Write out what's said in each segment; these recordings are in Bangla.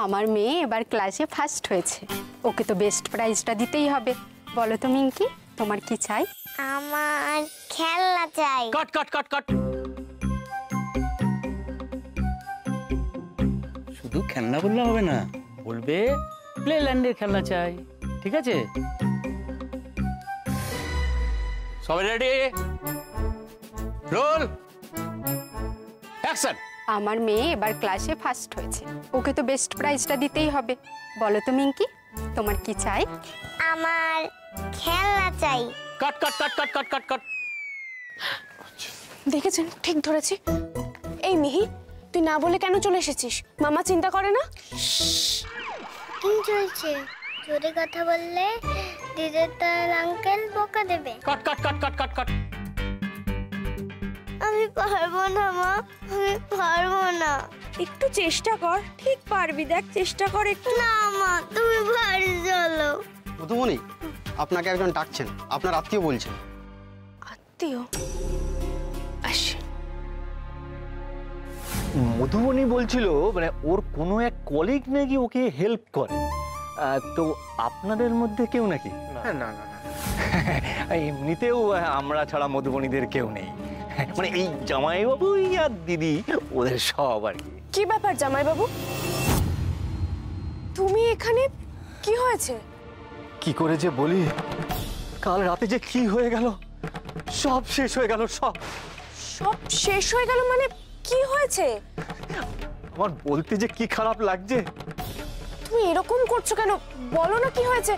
আমার মেয়ে এবার ক্লাসে ফার্স্ট হয়েছে, ওকে তো বেস্ট প্রাইজটা দিতেই হবে। বলো তো মিঙ্কি, তোমার কি চাই? আমার খেলনা চাই। কাট কাট কাট কাট, শুধু খেলনা বললে হবে না, বলবে প্লেল্যান্ডের খেলনা চাই, ঠিক আছে? সবাই রেডি, রোল অ্যাকশন। আমার মেয়ে এবার ক্লাসে ফার্স্ট হয়েছে, ওকে তো বেস্ট প্রাইজটা দিতেই হবে। বলো তো মিঙ্কি, তোমার কি চাই? আমার খেলনা চাই। কাট কাট কাট কাট কাট কাট কাট। দেখেছেন, ঠিক ধরেছি। এই মিহি, তুই না বলে কেন চলে এসেছিস? মামা চিন্তা করে না? কি চলছে? জোরে কথা বললে দিদির তার আঙ্কেল বকা দেবে। কাট কাট কাট কাট কাট কাট। আমি পারবো না মা, আমি পারবো না। একটু চেষ্টা কর, ঠিক পারবি, দেখ চেষ্টা কর একটু। না মা, তুমি বাড়ি চলো। মধুমণি, আপনাকে একজন ডাকছেন, আপনার আত্মীয় বলছেন। আত্মীয়? আসে। মধুবনী বলছিল মানে ওর কোনো এক কলিগ নাকি ওকে হেল্প করে, তো আপনাদের মধ্যে কেউ নাকি? না না না, এমনিতেও আমরা ছাড়া মধুবনীদের কেউ নেই, মানে এই জামাইবাবু আর দিদি ওদের সব আর কি। কি ব্যাপার জামাইবাবু, তুমি এখানে? কি হয়েছে? কি করে যে বলি, কাল রাতে যে কি হয়ে গেল, সব শেষ হয়ে গেল। সব সব শেষ হয়ে গেল মানে কি হয়েছে? আমার বলতে যে কি খারাপ লাগছে। তুমি এরকম করছো কেন? বলো না কি হয়েছে।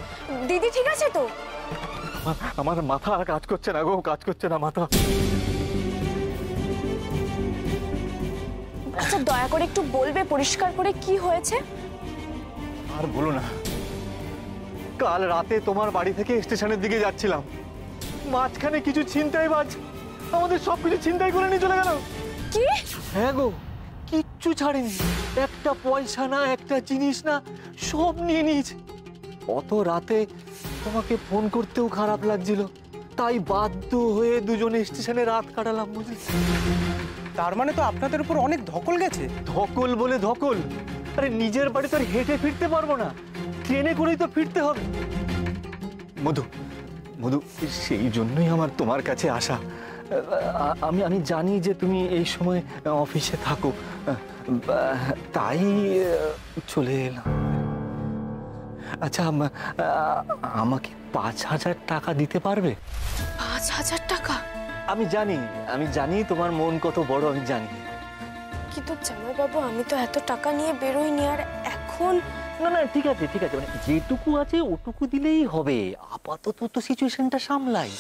দিদি ঠিক আছে তো? আমার মাথা আর কাজ করছে না গো, কাজ করছে না মাথা। আচ্ছা দয়া করে একটু বলবে পরিষ্কার করে কি হয়েছে? আর বলো না, কাল রাতে তোমার বাড়ি থেকে স্টেশনের দিকে যাচ্ছিলাম, মাঝখানে কিছু ছিনতাইবাজ আমাদের সবকিছু ছিনতাই করে নিয়ে চলে গেল। কি? হ্যাঁ গো, কিচ্ছু ছাড়েনি, একটা পয়সা না, একটা জিনিস না, সব নিয়ে নিয়েছে। অত রাতে তোমাকে ফোন করতেও খারাপ লাগছিল, তাই বাধ্য হয়ে দুজনে স্টেশনে রাত কাটালাম, বুঝলি? তার মানে তো আপনাদের উপর অনেক ধকল গেছে। ধকল বলে ধকল, আরে নিজের বাড়ি তো আর হেঁটে ফিরতে পারবো না, ট্রেনে করেই তো ফিরতে হবে। মধু, মধু, সেই জন্যই আমার তোমার কাছে আসা। আমি জানি যে তুমি এই সময় অফিসে থাকো, তাই চলে এলাম। আচ্ছা, আমাকে 5,000 টাকা দিতে পারবে? 5,000 টাকা? আমি জানি তোমার মন কত বড়, আমি জানি। কিন্তু জামাইবাবু, আমি তো এত টাকা নিয়ে বেরোইনি, আর এখন? না না, ঠিক আছে ঠিক আছে, মানে যেটুকু আছে ওটুকু দিলেই হবে, আপাতত তো সিচুয়েশনটা সামলাই।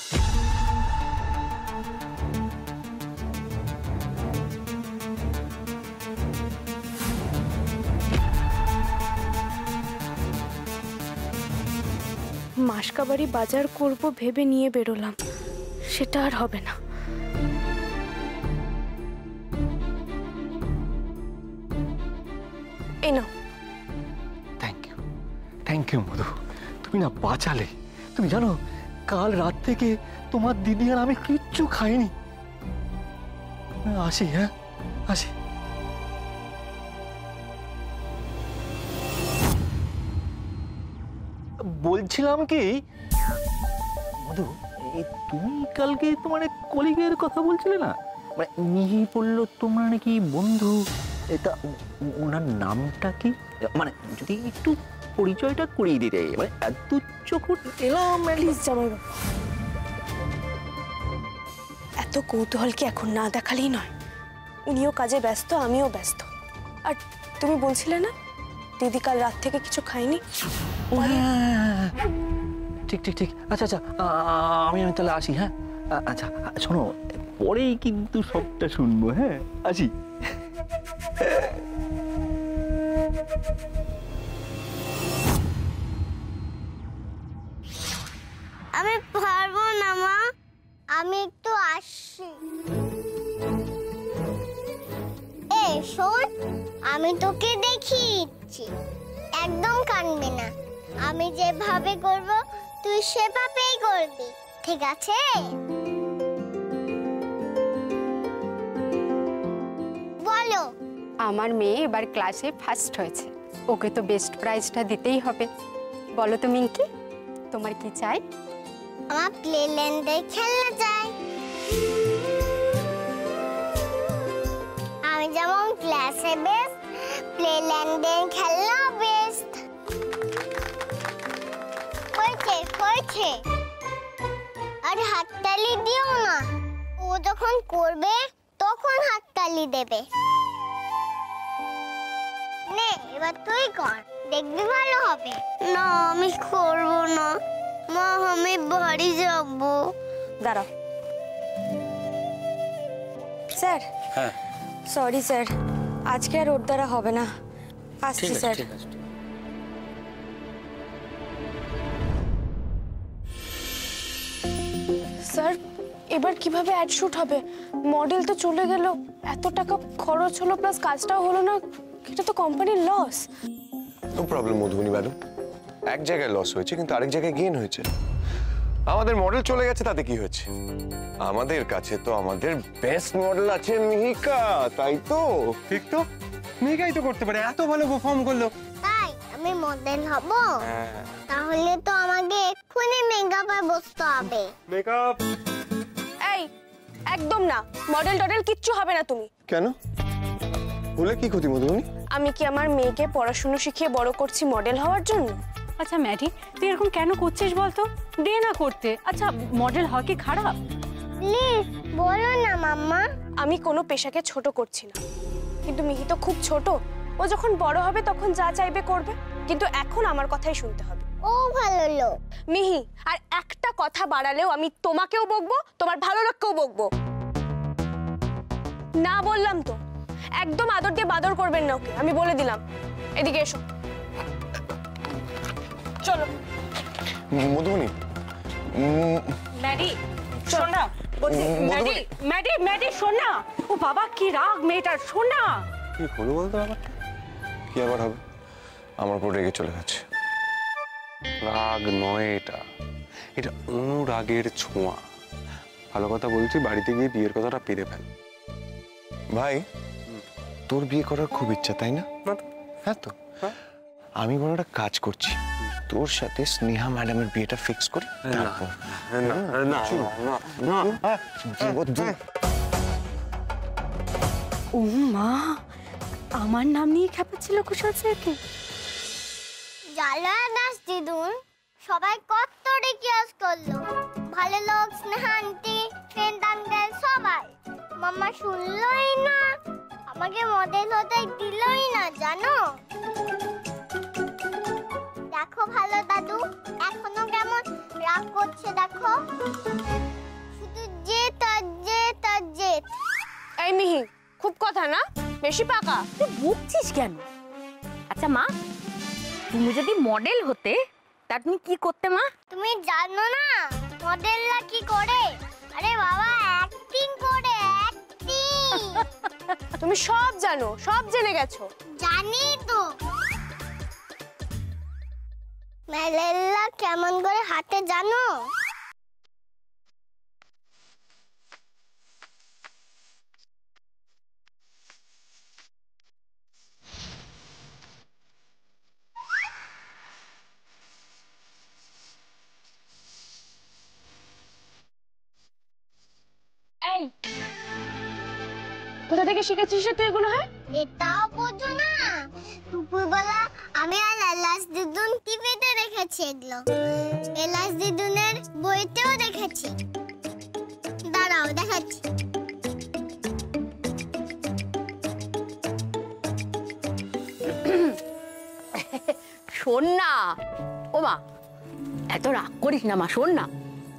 মাসকাবাড়ি বাজার করব ভেবে নিয়ে বেরোলাম, সেটা আর হবে না। এই নাও। থ্যাংক ইউ মধু, তুমি না বাঁচালে। তুমি জানো, কাল রাত থেকে তোমার দিদি আর আমি কিচ্ছু খাইনি। আসি, হ্যাঁ আসি। বলছিলাম কি মধু, তুমি কালকে তোমার কলিগের কথা বলছিলে না, মানে মিহি বললো তোমরা নাকি বন্ধু, এটা ওনার নামটা কি? মানে যদি একটু পরিচয়টা করিয়ে দিতে, মানে এত চোখ এলাম। প্লিজ জামাইবাবু, এত কৌতূহল কি এখন না দেখালেই নয়? উনিও কাজে ব্যস্ত, আমিও ব্যস্ত। আর তুমি বলছিলে না দিদি কাল রাত থেকে কিছু খাইনি? ঠিক ঠিক ঠিক, আচ্ছা আচ্ছা, আমি তাহলে আসি। হ্যাঁ আচ্ছা, শোনো, পরেই কিন্তু সবটা শুনবো। হ্যাঁ আসি। আমি পারবো না মা, আমি একটু আসছি। এই শোন, আমি তোকে দেখিয়েছি, একদম কাঁদবি না। আমি যেভাবে করব তুই সেভাবেই করবি, ঠিক আছে? বলো। আমার মেয়ে এবার ক্লাসে ফার্স্ট হয়েছে, ওকে তো বেস্ট প্রাইজটা দিতেই হবে। বলো তো মিঙ্কি, তোমার কি চাই? আমার প্লেল্যান্ডে খেলনা চাই। আমি যেমন ক্লাসে বেস্ট, প্লেল্যান্ডে খেলনা বেস্ট। হয়েছে। আর হাততালি দিও না, ও যখন করবে তখন হাততালি দেবে। নে এবার তুই কর, দেখবি ভালো হবে। না আমি করব না মা, আমি বাড়ি যাব। দাঁড়াও স্যার। হ্যাঁ সরি স্যার, আজকে আর ওর দ্বারা হবে না। আসছি ঠিক আছে স্যার। ঠিক আছে। স্যার এবার কিভাবে অ্যাড শুট হবে? মডেল তো চলে গেল, এত টাকা খরচ হলো, প্লাস কাজটাও হলো না। এটা তো কোম্পানির loss. No problem Madhubani madam, এক জায়গায় লস হয়েছে কিন্তু আরেক জায়গায় গেইন হয়েছে। আমাদের মডেল চলে গেছে তাতে কি হয়েছে? আমাদের কাছে তো আমাদের বেস্ট মডেল আছে মিহিকা, তাই তো? ঠিক তো, মেয়েকাই তো করতে পারে, এত ভালো পারফর্ম করলো। তাই আমি মডেল হব? তাহলে তো আমাকে এক্ষুনি মেকআপে বসতে হবে। মেকআপ এই একদম না, মডেল টডেল কিচ্ছু হবে না তুমি। কেন? বলে কি ক্ষতি মধুবনী? আমি কি আমার মেয়েকে পড়াশুনো শিখিয়ে বড় করছি মডেল হওয়ার জন্য? আচ্ছা ম্যাডি, তুই এরকম কেন করছিস বলতো? দে না করতে। আচ্ছা মডেল হওয়া কি খারাপ? প্লিজ বলো না মাম্মা। আমি কোনো পেশাকে ছোট করছি না, কিন্তু মিহি তো খুব ছোট। ও যখন বড় হবে তখন যা চাইবে করবে, কিন্তু এখন আমার কথাই শুনতে হবে। ও ভালো লোক। মিহি, আর একটা কথা বাড়ালেও আমি তোমাকেও বকবো, তোমার ভালো লোককেও বকবো। না বললাম তো, একদম আদর দিয়ে বাদর করবেন না ওকে, আমি বলে দিলাম। এদিকে এসো, চলো। মধুবনী ম্যাডি শোন না, বলছি ম্যাডি ম্যাডি ম্যাডি শোন না। ও বাবা কি রাগ মেয়েটার, শোন না। কি হলো বলতো ব্যাপারটা? কি আবার হবে? আমার উপর রেগে চলে গেছে। রাগ নয়, এটা অনুরাগের ছোঁয়া। ভালো কথা বলছি, বাড়িতে গিয়ে বিয়ের কথাটা পেরে ফেল। ভাই তোর বিয়ে করার খুব ইচ্ছা তাই না? হ্যাঁ তো আমি বড় একটা কাজ করছি, তোর সাথে স্নেহা ম্যাডামের বিয়েটা ফিক্স করি। ও মা, আমার নাম নিয়ে খেপাচ্ছিল কুশল স্যারকে। জালা দাস দিদুন সবাই কত রিকোয়েস্ট করলো, ভালো লোক, স্নেহা আন্টি, ফ্রেন্ড আঙ্কেল সবাই। মাম্মা শুনলই না, আমাকে মডেল হতে দিলই না জানো। দেখো ভালো দাদু এখনো কেমন রাগ করছে দেখো, শুধু জেদ আর জেদ আর জেদ। এই মিহি, খুব কথা না, বেশি পাকা। তুই বকছিস কেন? আচ্ছা মা, তুমি যদি মডেল হতে তা তুমি কি করতে মা? তুমি জানো না মডেলরা কি করে? আরে বাবা অ্যাক্টিং করে, অ্যাক্টিং। তুমি সব জানো, সব জেনে গেছো। জানি তো। মডেলরা কেমন করে হাতে জানো? এই কোথা থেকে শিখেছিস তুই এগুলো? হ্যাঁ এটাও বোঝো না? দুপুরবেলা আমি আর এলাস দিদুন টিভিতে দেখেছি এগুলো, এলাস দিদুনের বইতেও দেখেছি। দাঁড়াও দেখাচ্ছি। শোন না ও মা, এত রাগ করিস না মা। শোন না,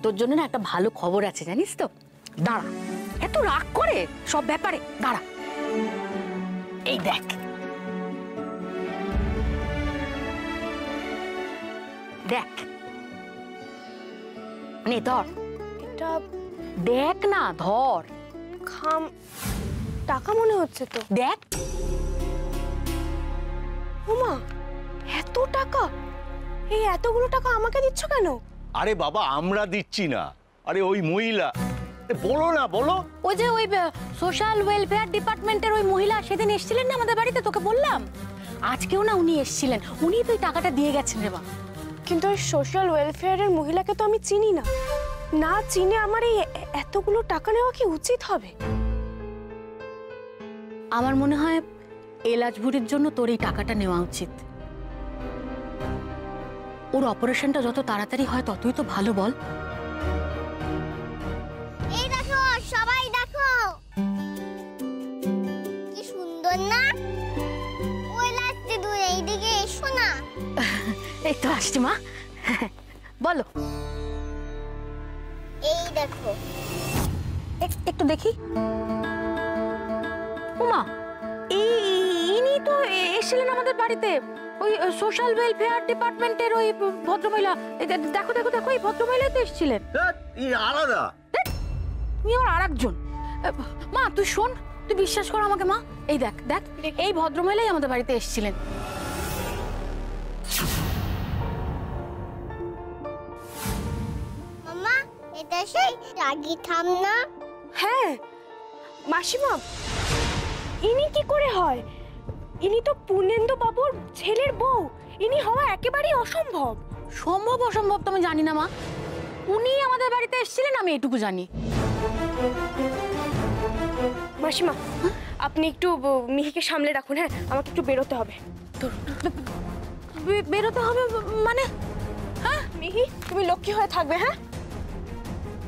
তোর জন্য না একটা ভালো খবর আছে জানিস তো। দাঁড়া, এত রাগ করে সব ব্যাপারে, দাঁড়া। এই দেখ, দেখ নে ধর। এটা দেখ না, ধর। খাম টাকা মনে হচ্ছে তো। দেখ। ওমা, এত টাকা! এই এতগুলো টাকা আমাকে দিচ্ছ কেন? আরে বাবা, আমরা দিচ্ছি না, আরে ওই মহিলা। বলো না, বলো। ওই যে ওই সোশ্যাল ওয়েলফেয়ার ডিপার্টমেন্টের ওই মহিলা সেদিন এসেছিলেন না আমাদের বাড়িতে, তোকে বললাম। আজকেও না উনি এসেছিলেন, উনি তো এই টাকাটা দিয়ে গেছেন রে মা। কিন্তু ওই সোশ্যাল ওয়েলফেয়ারের মহিলাকে তো আমি চিনি না, না চিনে আমার এই এতগুলো টাকা নেওয়া কি উচিত হবে? আমার মনে হয় এলাজ বুড়ির জন্য তোর এই টাকাটা নেওয়া উচিত। ওর অপারেশনটা যত তাড়াতাড়ি হয় ততই তো ভালো, বল? এই দেখো সবাই দেখো, কি সুন্দর না? ওই লাস্টে দূর এইদিকে এসো না। এই তো আসছি মা, বলো। এই দেখো, একটু দেখি। উমা, ইনি তো এসেছিলেন আমাদের বাড়িতে, ওই সোশ্যাল ওয়েলফেয়ার ডিপার্টমেন্টের ওই ভদ্রমহিলা। দেখো দেখো দেখো, এই ভদ্রমহিলাই তো এসেছিলেন। আলাদা তুমি আমার আর একজন। মা তুই শোন, তুই বিশ্বাস কর আমাকে মা, এই দেখ দেখ, এই ভদ্রমহিলাই আমাদের বাড়িতে এসেছিলেন। মামা এটা সেই রাগী থাম না? হ্যাঁ মাসিমা, ইনি কি করে হয়? ইনি তো পূর্ণেন্দু বাবুর ছেলের বউ, ইনি হওয়া একেবারেই অসম্ভব। সম্ভব অসম্ভব তো আমি জানি না মা, উনি আমাদের বাড়িতে এসেছিলেন, আমি এটুকু জানি। মাসিমা আপনি একটু মিহিকে সামলে রাখুন, হ্যাঁ আমাকে একটু বেরোতে হবে। বেরোতে হবে মানে? হ্যাঁ মিহি তুমি লক্ষ্মী হয়ে থাকবে। হ্যাঁ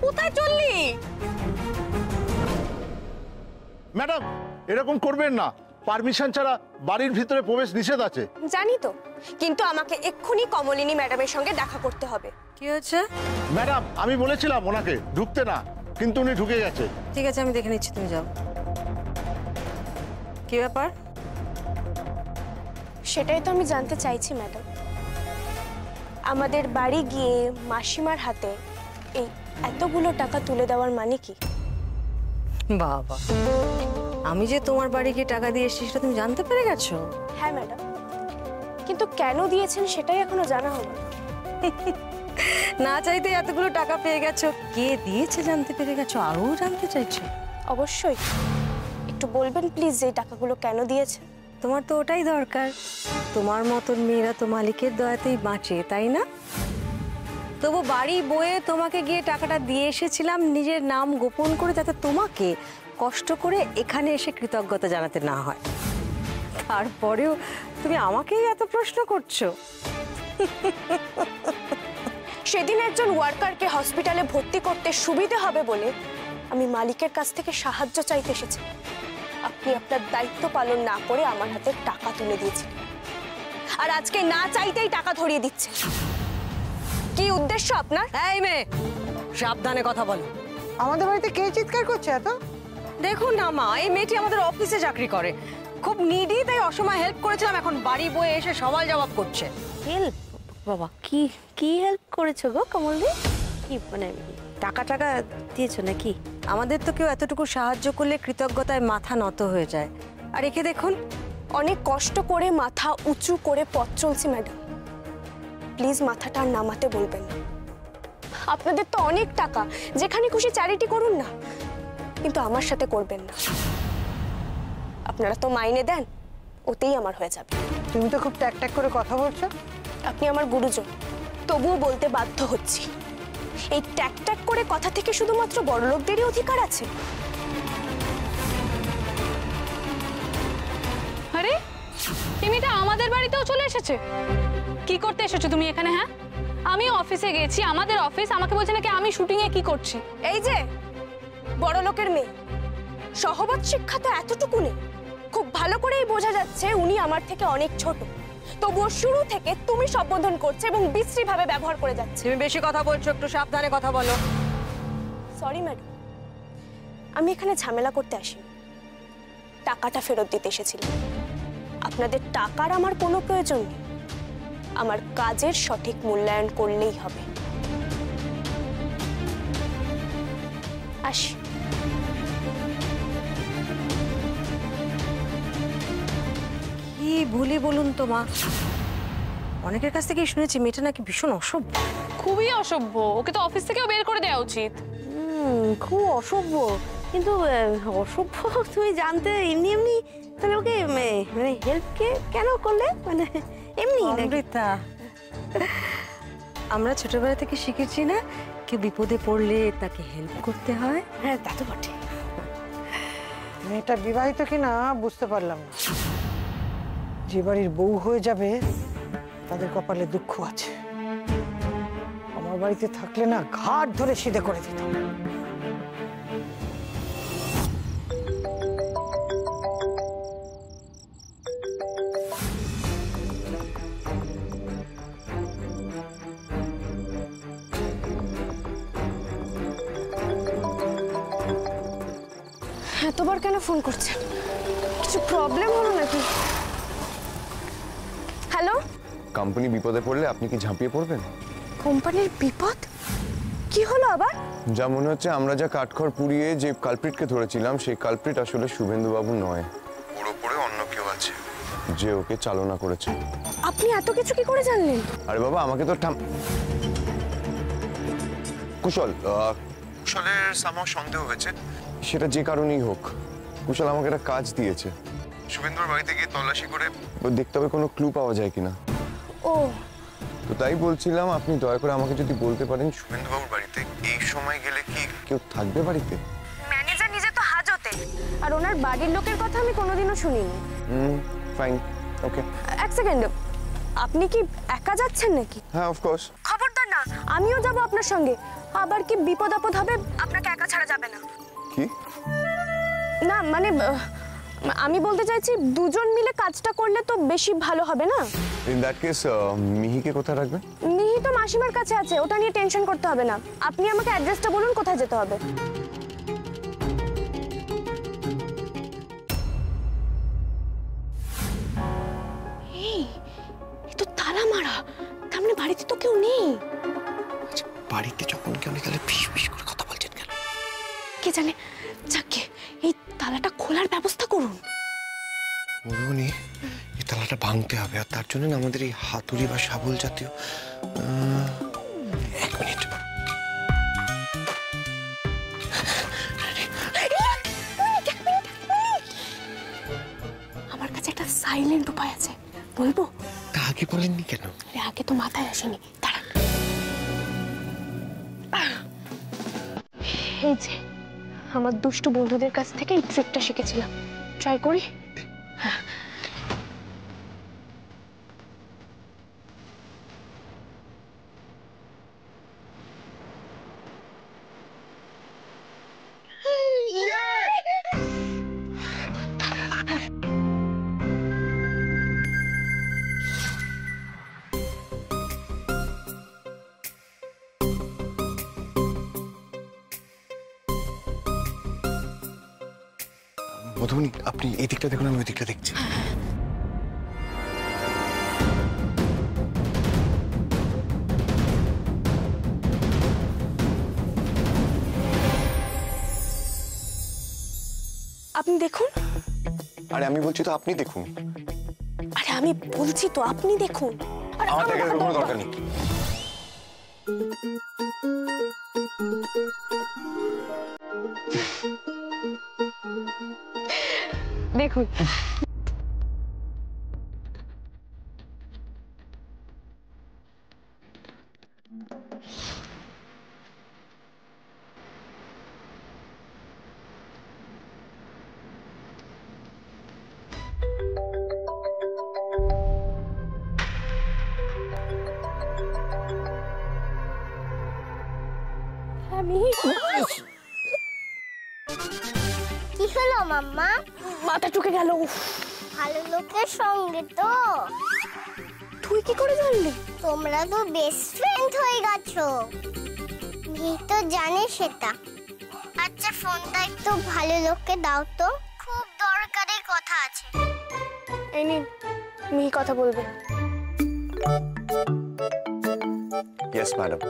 কোথায় চললি? ম্যাডাম এরকম করবেন না, পারমিশন ছাড়া বাড়ির ভিতরে প্রবেশ নিষেধ আছে। জানি তো, কিন্তু আমাকে এক্ষুনি কমলিনী ম্যাডামের সঙ্গে দেখা করতে হবে। কি হয়েছে? ম্যাডাম আমি বলেছিলাম ওনাকে ঢুকতে না, কিন্তু উনি ঢুকে গেছে। ঠিক আছে আমি দেখে নিচ্ছি, তুমি যাও। কি ব্যাপার? সেটাই তো আমি জানতে চাইছি ম্যাডাম। আমাদের বাড়ি গিয়ে মাসিমার হাতে এই এতগুলো টাকা তুলে দেওয়ার মানে কি? বাবা, আমি যে তোমার বাড়ি গিয়ে টাকা দিয়ে এসেছি সেটা তুমি জানতে পেরে গেছো? হ্যাঁ ম্যাডাম, কিন্তু কেন দিয়েছেন সেটাই এখনো জানা হলো না। চাইতে এতগুলো টাকা পেয়ে গেছো, কে দিয়েছে জানতে পেরে গেছো, আরও জানতে চাইছো? অবশ্যই, একটু বলবেন প্লিজ যে এই টাকাগুলো কেন দিয়েছে? তোমার তো ওটাই দরকার, তোমার মতন মেয়েরা তো মালিকের দয়াতেই বাঁচে, তাই না? তবু বাড়ি বয়ে তোমাকে গিয়ে টাকাটা দিয়ে এসেছিলাম নিজের নাম গোপন করে, যাতে তোমাকে কষ্ট করে এখানে এসে কৃতজ্ঞতা জানাতে না হয়। তারপরেও তুমি আমাকেই এত প্রশ্ন করছো। সেদিন একজন ওয়ার্কারকে হসপিটালে ভর্তি করতে সুবিধা হবে বলে আমি মালিকের কাছ থেকে সাহায্য চাইতে এসেছি। আপনি আপনার দায়িত্ব পালন না করে আমার হাতে টাকা তুলে দিয়েছিলেন, আর আজকে না চাইতেই টাকা ধরিয়ে দিচ্ছে। কি উদ্দেশ্য আপনার? এই মেয়ে, সাবধানে কথা বলো। আমাদের বাড়িতে কে চিৎকার করছে এত? দেখুন না মা, এই মেয়েটি আমাদের অফিসে চাকরি করে, খুব নিডি, তাই অসময় হেল্প করেছিলাম, এখন বাড়ি বয়ে এসে সওয়াল জবাব করছে। হেল্প? বাবা কি কি হেল্প করেছো গো কমলদি? কি মানে টাকা টাকা দিয়েছো নাকি? আমাদের তো কেউ এতটুকু সাহায্য করলে কৃতজ্ঞতায় মাথা নত হয়ে যায়, আর একে দেখুন অনেক কষ্ট করে মাথা উঁচু করে পথ চলছি ম্যাডাম, প্লিজ মাথাটা আর নামাতে বলবেন না। আপনাদের তো অনেক টাকা, যেখানে খুশি চ্যারিটি করুন না, কিন্তু আমার সাথে করবেন না। আপনারা তো মাইনে দেন, ওতেই আমার হয়ে যাবে। তুমি তো খুব ট্যাক ট্যাক করে কথা বলছো। আপনি আমার গুরুজন, তবুও বলতে বাধ্য হচ্ছি, এই ট্যাক ট্যাক করে কথা থেকে শুধুমাত্র বড়লোকদেরই অধিকার আছে। আরে এই মেয়েটা আমাদের বাড়িতেও চলে এসেছে। কি করতে এসেছো তুমি এখানে? হ্যাঁ আমি অফিসে গেছি, আমাদের অফিস, আমাকে বলছে নাকি আমি শুটিং এ কি করছি। এই যে বড় লোকের মেয়ে, সহবত শিক্ষা তো এতটুকু নেই। খুব ভালো করেই বোঝা যাচ্ছে উনি আমার থেকে অনেক ছোট, তবুও শুরু থেকে তুমি সম্বোধন করছে এবং বিশ্রী ভাবে ব্যবহার করে যাচ্ছে। তুমি বেশি কথা বলছো, একটু সাবধানে কথা বলো। সরি ম্যাডাম, আমি এখানে ঝামেলা করতে আসিনি, টাকাটা ফেরত দিতে এসেছিলাম। আপনাদের টাকার আমার কোনো প্রয়োজন নেই, আমার কাজের সঠিক মূল্যায়ন করলেই হবে। আসি। কি ভুলি বলুন তো মা, অনেকের কাছ থেকে শুনেছি মেয়েটা নাকি ভীষণ অসভ্য। খুবই অসভ্য, ওকে তো অফিস থেকেও বের করে দেওয়া উচিত। খুব অসভ্য, কিন্তু অসভ্য তুমি জানতে এমনি এমনি তাহলে ওকে মানে হেল্প কেন করলে, মানে এমনি? অমৃতা, আমরা ছোটবেলা থেকে শিখেছি না কেউ বিপদে পড়লে তাকে হেল্প করতে হয়। হ্যাঁ, তা তো বটে। মেয়েটা বিবাহিত কিনা বুঝতে পারলাম না। যে বাড়ির বউ হয়ে যাবে তাদের কপালে দুঃখ আছে। আমার বাড়িতে থাকলে না ঘাট ধরে সিধে করে দিত। এতবার কেন ফোন করছেন? কিছু প্রবলেম হলো নাকি? হ্যালো, কোম্পানি বিপদে পড়লে আপনি কি ঝাঁপিয়ে পড়বেন? কোম্পানির বিপদ? কি হলো আবার? যা মনে হচ্ছে আমরা যা কাঠখড় পুড়িয়ে যে কালপ্রিটকে ধরেছিলাম সেই কালপ্রিট আসলে শুভেন্দুবাবু নয়, ওর ওপরে অন্য কেউ আছে যে ওকে চালনা করেছে। আপনি এত কিছু কি করে জানলেন? আরে বাবা, আমাকে তো কুশলের সামাও সন্দেহ হয়েছে, সেটা যে কারণেই হোক। কুশল আমাকে একটা কাজ দিয়েছে, শুভেন্দুর বাড়িতে গিয়ে তল্লাশি করে দেখতে হবে কোনো ক্লু পাওয়া যায় কিনা। ও, তো তাই বলছিলাম আপনি দয়া করে আমাকে যদি বলতে পারেন শুভেন্দুবাবুর বাড়িতে এই সময় গেলে কি কেউ থাকবে বাড়িতে? ম্যানেজার নিজে তো হাজতে, আর ওনার বাড়ির লোকের কথা আমি কোনোদিনও শুনিনি। ফাইন, ওকে। এক সেকেন্ড, আপনি কি একা যাচ্ছেন নাকি? হ্যাঁ, অফ কোর্স। খবরদার না, আমিও যাব আপনার সঙ্গে। আবার কি বিপদ আপদ হবে, আপনাকে একা ছাড়া যাবে না। কি? না মানে আমি বলতে চাইছি দুজন মিলে কাজটা করলে তো বেশি ভালো হবে না? ইন দ্যাট কেস মিহিকে কোথায় রাখবেন? মিহি তো মাসিমার কাছে আছে, ওটা নিয়ে টেনশন করতে হবে না। আপনি আমাকে অ্যাড্রেসটা বলুন, কোথায় যেতে হবে। এই তো তালা মারা, তার মানে বাড়িতে তো কেউ নেই। বাড়িতে যখন কেউ নেই তাহলে ফিস ফিস করে কথা বলছেন কেন? কে জানে, যাকে এই তালাটা খোলার ব্যবস্থা করুন। মধুবনী, এই তালাটা ভাঙতে হবে, আর তার জন্য আমাদের এই হাতুড়ি বা শাবল জাতীয়। এক মিনিট। আমার কাছে একটা সাইলেন্ট উপায় আছে, বলবো? তা আগে বলেননি কেন? আগে তো মাথায় আসেনি। দাঁড়ান, এই যে আমার দুষ্টু বন্ধুদের কাছ থেকে এই ট্রিকটা শিখেছিলাম, ট্রাই করি। মধুবনী, আপনি এই দিকটা দেখুন, আমি ওই দিকটা দেখছি। আপনি দেখুন। আরে আমি বলছি তো আপনি দেখুন। আরে আমি বলছি তো আপনি দেখুন। আমার দেখার কোনো দরকার নেই। দেখুন। কি হলো মাম্মা? মাথা ঢুকে গেল। ভালো লোকের সঙ্গে তো। তুই কি করে জানলি? তোমরা তো বেস্ট ফ্রেন্ড হয়ে গেছো। মিহি তো জানে সেটা। আচ্ছা, ফোনটা একটু ভালো লোককে দাও তো, খুব দরকারি কথা আছে। এই নিন, মিহি কথা বলবে। Yes madam.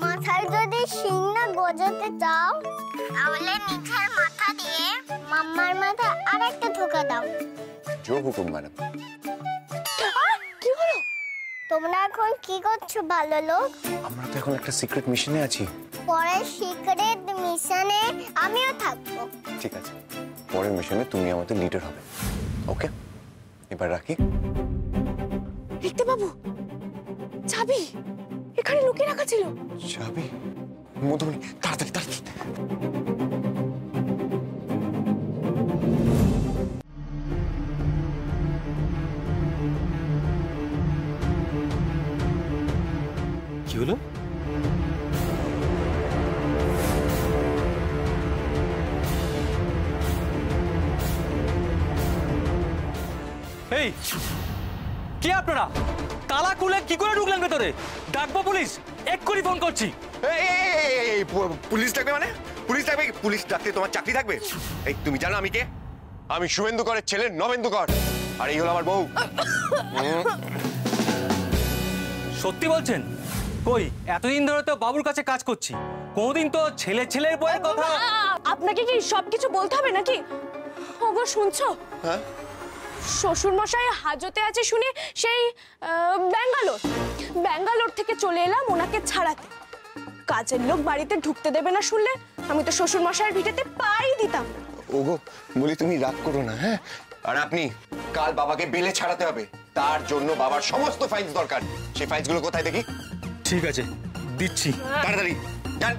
মাথায় যদি শিং না গজাতে চাও তাহলে নিজের মাথা দিয়ে মাম্মার মাথায় আরেকটা ধোকা দাও। জো হুকুম ম্যাডাম। কি হলো? তোমরা এখন কি করছো ভালো লোক? আমরা তো এখন একটা সিক্রেট মিশনে আছি। পরের সিক্রেট মিশনে আমিও থাকবো। ঠিক আছে, পরের মিশনে তুমি আমাদের লিডার হবে। ওকে, এবার রাখি। লিখতে বাবু, চাবি এখানে লুকিয়ে রাখা ছিল। চাবি? মধুবনী, তাড়াতাড়ি তাড়াতাড়ি। কি হলো? এই কি আপনারা তালা খুলে কি করে ঢুকলেন ভেতরে? ডাকবো পুলিশ, এক্ষুনি ফোন করছি। পুলিশ ডাকবে মানে? পুলিশ ডাকবে? পুলিশ ডাকতে তোমার চাকরি থাকবে? এই তুমি জানো আমি কে? আমি শুভেন্দু করের ছেলে নবেন্দু কর, আর এই হলো আমার বউ। সত্যি বলছেন? কই, এতদিন ধরে তো বাবুর কাছে কাজ করছি, কোনদিন তো ছেলের বউয়ের কথা। আপনাকে কি সবকিছু বলতে হবে নাকি? ওগো শুনছো? হ্যাঁ, শ্বশুর মশাই হাজতে আছে শুনে সেই ব্যাঙ্গালোর থেকে চলে এলাম ওনাকে ছাড়াতে। কাজের লোক বাড়িতে ঢুকতে দেবে না শুনলে আমি তো শ্বশুর মশাইয়ের ভিটেতে পাই দিতাম। ওগো বলি তুমি রাগ করো না। হ্যাঁ, আর আপনি কাল বাবাকে বেলে ছাড়াতে হবে, তার জন্য বাবার সমস্ত ফাইলস দরকার। সেই ফাইলসগুলো কোথায় দেখি? ঠিক আছে, দিচ্ছি। তাড়াতাড়ি যান।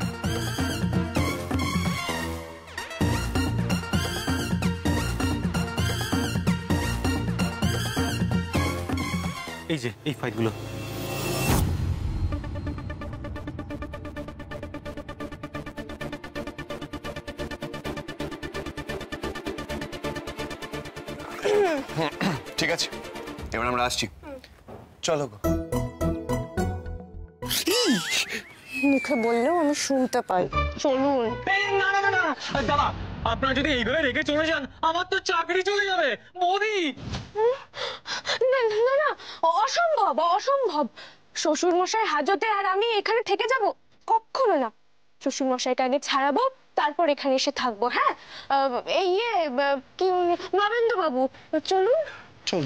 এই যে এই ফাইলগুলো। ঠিক আছে, এবার আমরা আসছি। চলো গো। মুখে বললেও আমি শুনতে পাই। চলুন। না না না না দাদা, আপনারা যদি এইভাবে রেখে চলে যান আমার তো চাকরি চলে যাবে। মোদি, না না না, অসম্ভব অসম্ভব। শ্বশুর মশাই হাজতে আর আমি এখানে থেকে যাব? কখনো না। শ্বশুর মশাইকে আগে ছাড়াবো, তারপর এখানে এসে থাকবো। হ্যাঁ, এই কি নবেন্দু বাবু, চলুন। চল।